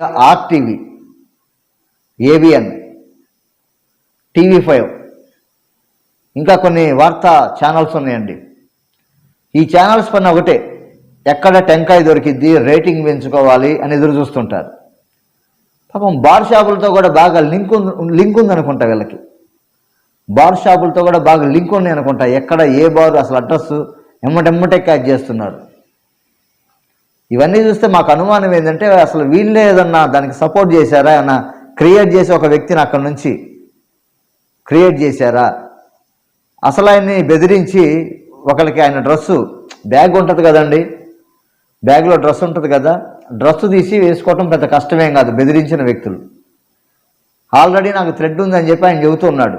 RTV, AVN, TV5 ఇంకా కొన్ని వార్తా ఛానల్స్ ఉన్నాయండి. ఈ ఛానల్స్ పైన ఒకటే, ఎక్కడ టెంకాయ దొరికిద్ది, రేటింగ్ పెంచుకోవాలి అని ఎదురు చూస్తుంటారు. పాపం బార్ షాపులతో కూడా బాగా లింక్ ఉందనుకుంటా వీళ్ళకి. బార్ షాపులతో కూడా బాగా లింక్ ఉంది అనుకుంటా. ఎక్కడ ఏ బారు అసలు అడ్రస్ ఎమ్మటెమ్మటే క్యాచ్ చేస్తున్నారు. ఇవన్నీ చూస్తే మాకు అనుమానం ఏంటంటే అసలు వీళ్ళే ఏదన్నా దానికి సపోర్ట్ చేశారా, ఏమన్నా క్రియేట్ చేసి ఒక వ్యక్తిని అక్కడి నుంచి క్రియేట్ చేశారా, అసలు ఆయన్ని బెదిరించి ఒకరికి ఆయన డ్రెస్సు బ్యాగ్ ఉంటుంది కదండి, బ్యాగ్లో డ్రెస్ ఉంటుంది కదా, డ్రెస్సు తీసి వేసుకోవటం పెద్ద కష్టమేం కాదు. బెదిరించిన వ్యక్తులు ఆల్రెడీ నాకు థ్రెడ్ ఉందని చెప్పి ఆయన చెబుతున్నాడు.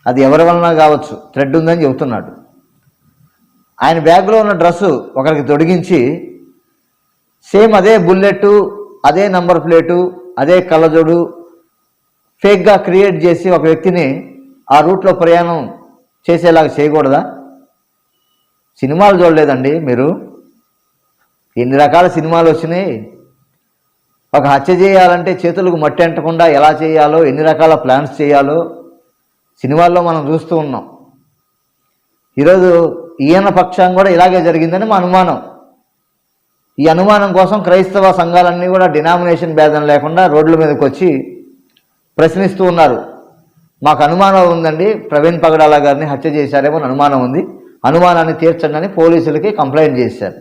అది ఎవరి వలన కావచ్చు, థ్రెడ్ ఉందని చెబుతున్నాడు. ఆయన బ్యాగ్లో ఉన్న డ్రెస్సు ఒకరికి తొడిగించి సేమ్ అదే బుల్లెట్, అదే నంబర్ ప్లేటు, అదే కళ్ళజోడు ఫేక్గా క్రియేట్ చేసి ఒక వ్యక్తిని ఆ రూట్లో ప్రయాణం చేసేలాగా చేయకూడదా? సినిమాలు చూడలేదండి మీరు? ఎన్ని రకాల సినిమాలు వచ్చినాయి. ఒక హత్య చేయాలంటే చేతులకు మట్టి అంటకుండా ఎలా చేయాలో, ఎన్ని రకాల ప్లాన్స్ చేయాలో సినిమాల్లో మనం చూస్తూ ఉన్నాం. ఈరోజు ఈయన పక్షం కూడా ఇలాగే జరిగిందని మా అనుమానం. ఈ అనుమానం కోసం క్రైస్తవ సంఘాలన్నీ కూడా డినామినేషన్ భేదం లేకుండా రోడ్ల మీదకి వచ్చి ప్రశ్నిస్తూ ఉన్నారు. మాకు అనుమానం ఉందండి, ప్రవీణ్ పగడాల గారిని హత్య చేశారేమో అనుమానం ఉంది, అనుమానాన్ని తీర్చండి అని పోలీసులకి కంప్లైంట్ చేశారు.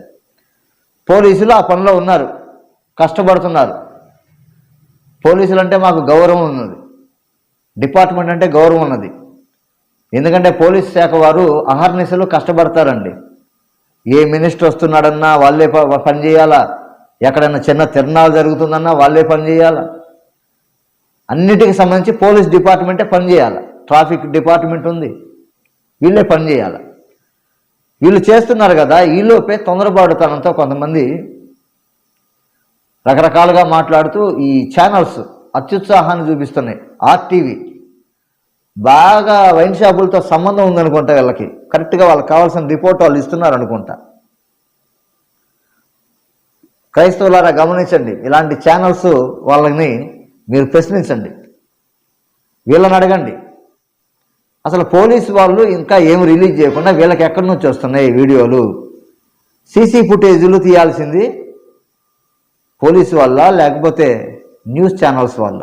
పోలీసులు ఆ పనిలో ఉన్నారు, కష్టపడుతున్నారు. పోలీసులు అంటే మాకు గౌరవం ఉన్నది, డిపార్ట్మెంట్ అంటే గౌరవం ఉన్నది. ఎందుకంటే పోలీస్ శాఖ వారు అహర్నిశలు కష్టపడతారండి. ఏ మినిస్టర్ వస్తున్నాడన్నా వాళ్ళే పని చేయాలా, ఎక్కడైనా చిన్న తిరణాలు జరుగుతుందన్నా వాళ్ళే పని చేయాలా, అన్నిటికి సంబంధించి పోలీస్ డిపార్ట్మెంటే పని చేయాలి. ట్రాఫిక్ డిపార్ట్మెంట్ ఉంది, వీళ్ళే పని చేయాలి. వీళ్ళు చేస్తున్నారు కదా, ఈలోపే తొందరపాటుతనంతో కొంతమంది రకరకాలుగా మాట్లాడుతూ ఈ ఛానల్స్ అత్యుత్సాహాన్ని చూపిస్తున్నాయి. ఆర్టీవీ బాగా వైన్ షాపులతో సంబంధం ఉందనుకుంటా వీళ్ళకి. కరెక్ట్గా వాళ్ళకి కావాల్సిన రిపోర్ట్ వాళ్ళు ఇస్తున్నారు అనుకుంటా. క్రైస్తవులారా గమనించండి, ఇలాంటి ఛానల్స్ వాళ్ళని మీరు ప్రశ్నించండి, వీళ్ళని అడగండి. అసలు పోలీసు వాళ్ళు ఇంకా ఏమి రిలీజ్ చేయకుండా వీళ్ళకి ఎక్కడి నుంచి వస్తున్నాయి వీడియోలు? సీసీ ఫుటేజీలు తీయాల్సింది పోలీసు వల్ల లేకపోతే న్యూస్ ఛానల్స్ వల్ల?